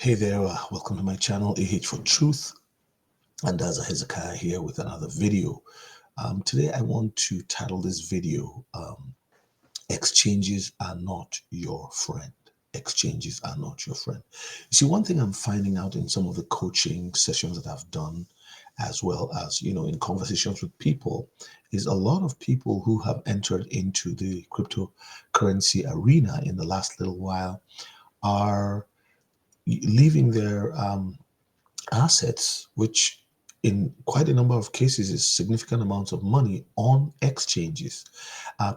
Hey there, welcome to my channel, AH for Truth, and as a Hezekiah here with another video. Today I want to title this video, Exchanges Are Not Your Friend. Exchanges are not your friend. You see, one thing I'm finding out in some of the coaching sessions that I've done, as well as, in conversations with people, is a lot of people who have entered into the cryptocurrency arena in the last little while are leaving their assets, which in quite a number of cases is significant amounts of money on exchanges.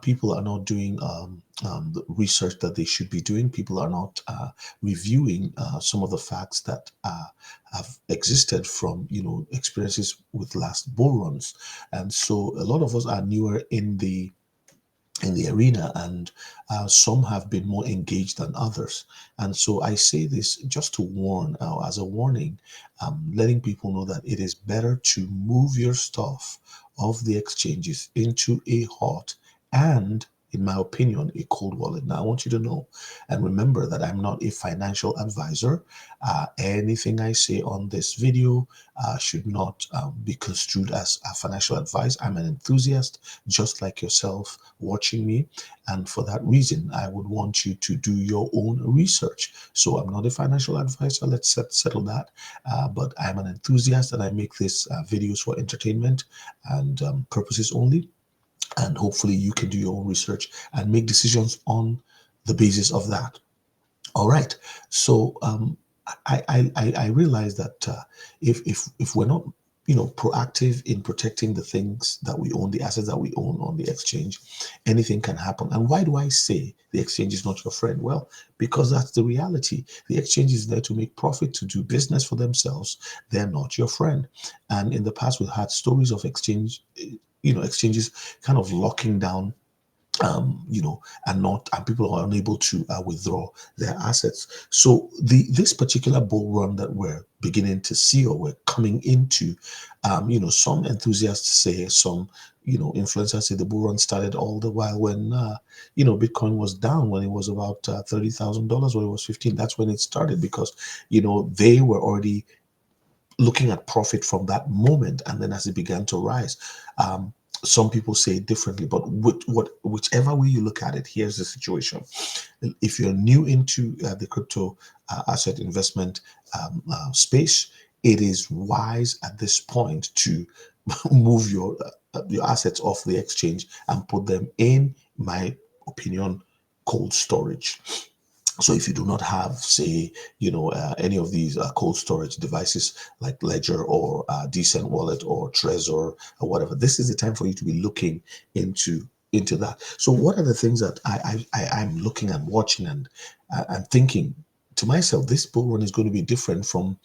People are not doing the research that they should be doing. People are not reviewing some of the facts that have existed from experiences with last bull runs, and so a lot of us are newer in the arena, and some have been more engaged than others. And so I say this just to warn, as a warning, letting people know that it is better to move your stuff off the exchanges into a hot and, in my opinion, a cold wallet. Now I want you to know and remember that I'm not a financial advisor. Anything I say on this video should not be construed as a financial advice. I'm an enthusiast just like yourself watching me, and for that reason I would want you to do your own research. So I'm not a financial advisor, let's settle that, but I'm an enthusiast, and I make these videos for entertainment and purposes only, and hopefully you can do your own research and make decisions on the basis of that. All right. So I realize that if we're not proactive in protecting the things that we own, the assets that we own on the exchange, anything can happen. And why do I say the exchange is not your friend? Well, because that's the reality. The exchange is there to make profit, to do business for themselves. They're not your friend. And in the past, we've had stories of exchanges kind of locking down, and people are unable to withdraw their assets. So this particular bull run that we're beginning to see, or we're coming into, some enthusiasts say, some influencers say the bull run started all the while when Bitcoin was down, when it was about $30,000, when it was 15. That's when it started, because they were already looking at profit from that moment, and then as it began to rise. Some people say it differently, but whichever way you look at it, here's the situation. If you're new into the crypto asset investment space, it is wise at this point to move your assets off the exchange and put them, in my opinion, cold storage. So if you do not have, say, any of these cold storage devices like Ledger or Decent Wallet or Trezor or whatever, this is the time for you to be looking into that. So what are the things that I'm looking and watching, and I'm thinking to myself, this bull run is going to be different from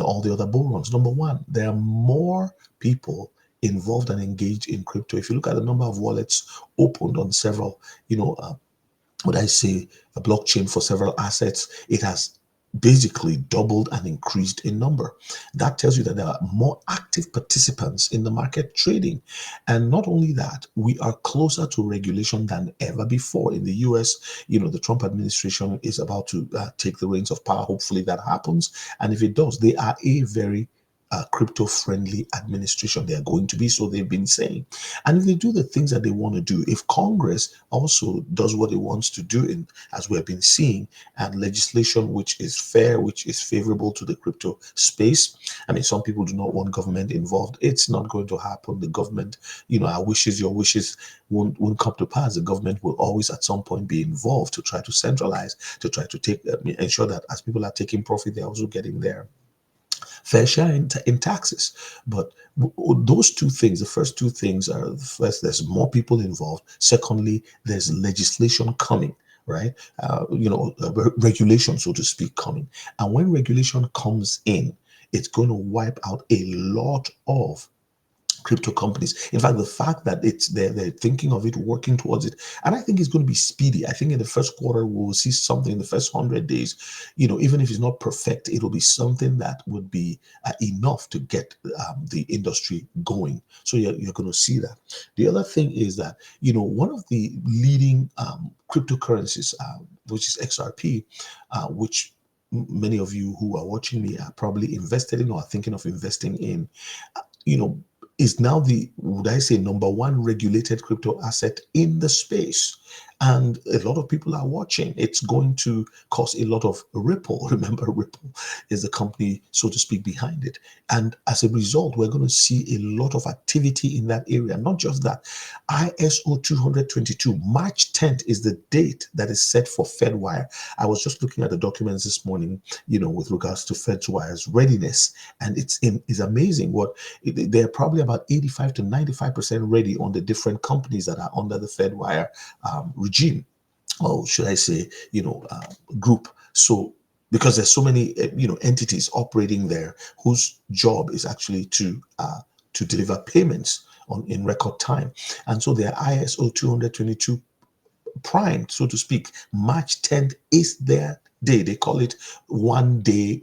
all the other bull runs. Number one, there are more people involved and engaged in crypto. If you look at the number of wallets opened on several, would I say, a blockchain for several assets, it has basically doubled and increased in number. That tells you that there are more active participants in the market trading. And not only that, we are closer to regulation than ever before. In the US, the Trump administration is about to take the reins of power. Hopefully that happens. And if it does, they are a very crypto-friendly administration. They are going to be, so they've been saying. And if they do the things that they want to do, if Congress also does what it wants to do, in, as we have been seeing, and legislation which is fair, which is favorable to the crypto space. I mean, some people do not want government involved. It's not going to happen. The government, our wishes, your wishes won't come to pass. The government will always at some point be involved to try to centralize, to try to ensure that as people are taking profit, they're also getting their fair share in taxes. But those two things, the first two things are, first, there's more people involved. Secondly, there's legislation coming, right? Regulation, so to speak, coming. And when regulation comes in, it's going to wipe out a lot of crypto companies. In fact, the fact that they're thinking of it, working towards it, and I think it's going to be speedy. I think in the first quarter we'll see something. In the first 100 days, even if it's not perfect, it'll be something that would be enough to get the industry going. So you're going to see that. The other thing is that one of the leading cryptocurrencies, which is XRP, which many of you who are watching me are probably invested in or are thinking of investing in, you know, is now the, would I say, number one regulated crypto asset in the space. And a lot of people are watching. It's going to cause a lot of ripple. Remember, Ripple is the company, so to speak, behind it. And as a result, we're going to see a lot of activity in that area. Not just that, ISO 222, March 10th is the date that is set for FEDWIRE. I was just looking at the documents this morning, with regards to FEDWIRE's readiness. And it's amazing what they're probably about 85 to 95% ready on the different companies that are under the FedWire regime, or should I say, group. So because there's so many, entities operating there whose job is actually to deliver payments in record time, and so their ISO 222 primed, so to speak. March 10th is their day. They call it 1 day,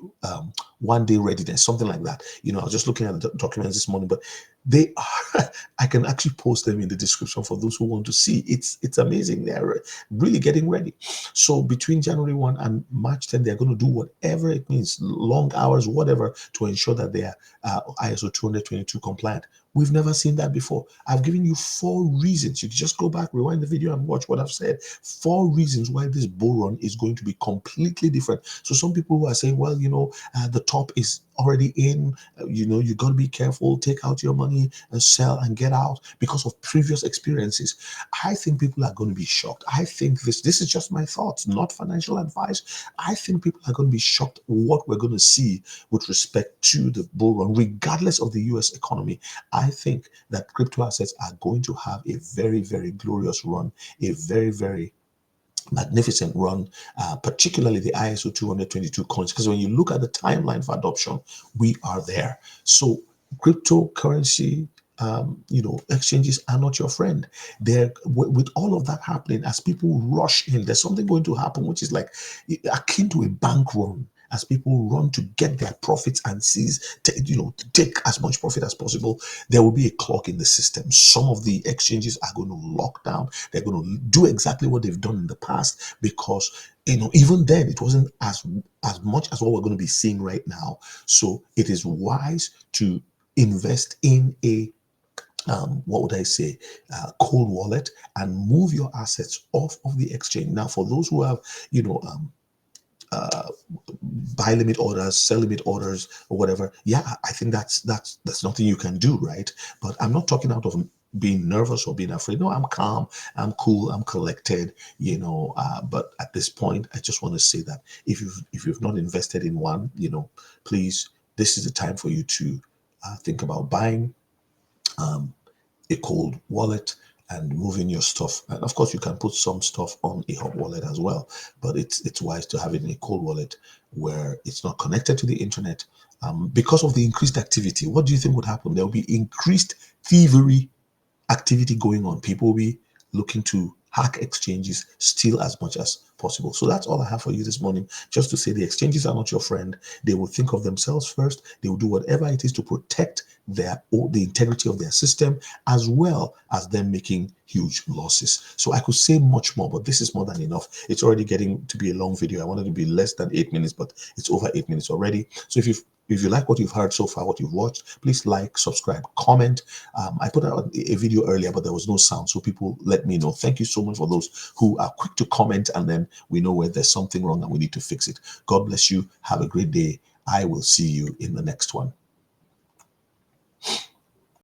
1 day readiness, something like that. I was just looking at the documents this morning, but they are, I can actually post them in the description for those who want to see. It's amazing. They're really getting ready. So between January 1 and March 10, they're going to do whatever it means, long hours, whatever, to ensure that they are ISO 222 compliant. We've never seen that before. I've given you 4 reasons. You can just go back, rewind the video, and watch what I've said. 4 reasons why this bull run is going to be completely different. So some people who are saying, well, the top is already in, you got to be careful, take out your money and sell and get out because of previous experiences. I think people are going to be shocked. I think this is just my thoughts, not financial advice. I think people are going to be shocked what we're going to see with respect to the bull run, regardless of the US economy. I think that crypto assets are going to have a very, very glorious run, a very, very magnificent run, particularly the ISO 222 coins, because when you look at the timeline for adoption, we are there. So cryptocurrency, exchanges are not your friend. They're with all of that happening, as people rush in, there's something going to happen which is like akin to a bank run, as people run to get their profits and seize, to take as much profit as possible. There will be a clock in the system. Some of the exchanges are going to lock down. They're going to do exactly what they've done in the past, because even then it wasn't as much as what we're going to be seeing right now. So it is wise to invest in a what would I say, cold wallet, and move your assets off of the exchange. Now, for those who have, buy limit orders, sell limit orders, or whatever, yeah, I think that's nothing you can do, right? But I'm not talking out of being nervous or being afraid. No, I'm calm, I'm cool, I'm collected, but at this point, I just want to say that if you've not invested in one, please, this is the time for you to think about buying a cold wallet and moving your stuff. And of course, you can put some stuff on a hot wallet as well, but it's wise to have it in a cold wallet where it's not connected to the internet. Because of the increased activity, what do you think would happen? There will be increased thievery activity going on. People will be looking to hack exchanges, steal as much as possible. So that's all I have for you this morning, just to say the exchanges are not your friend. They will think of themselves first. They will do whatever it is to protect the integrity of their system, as well as them making huge losses. So I could say much more, but this is more than enough. It's already getting to be a long video. I wanted to be less than 8 minutes, but it's over 8 minutes already. So if you like what you've heard so far, what you've watched, please like, subscribe, comment. I put out a video earlier, but there was no sound, so people let me know. Thank you so much for those who are quick to comment, and then we know where there's something wrong and we need to fix it. God bless you. Have a great day. I will see you in the next one.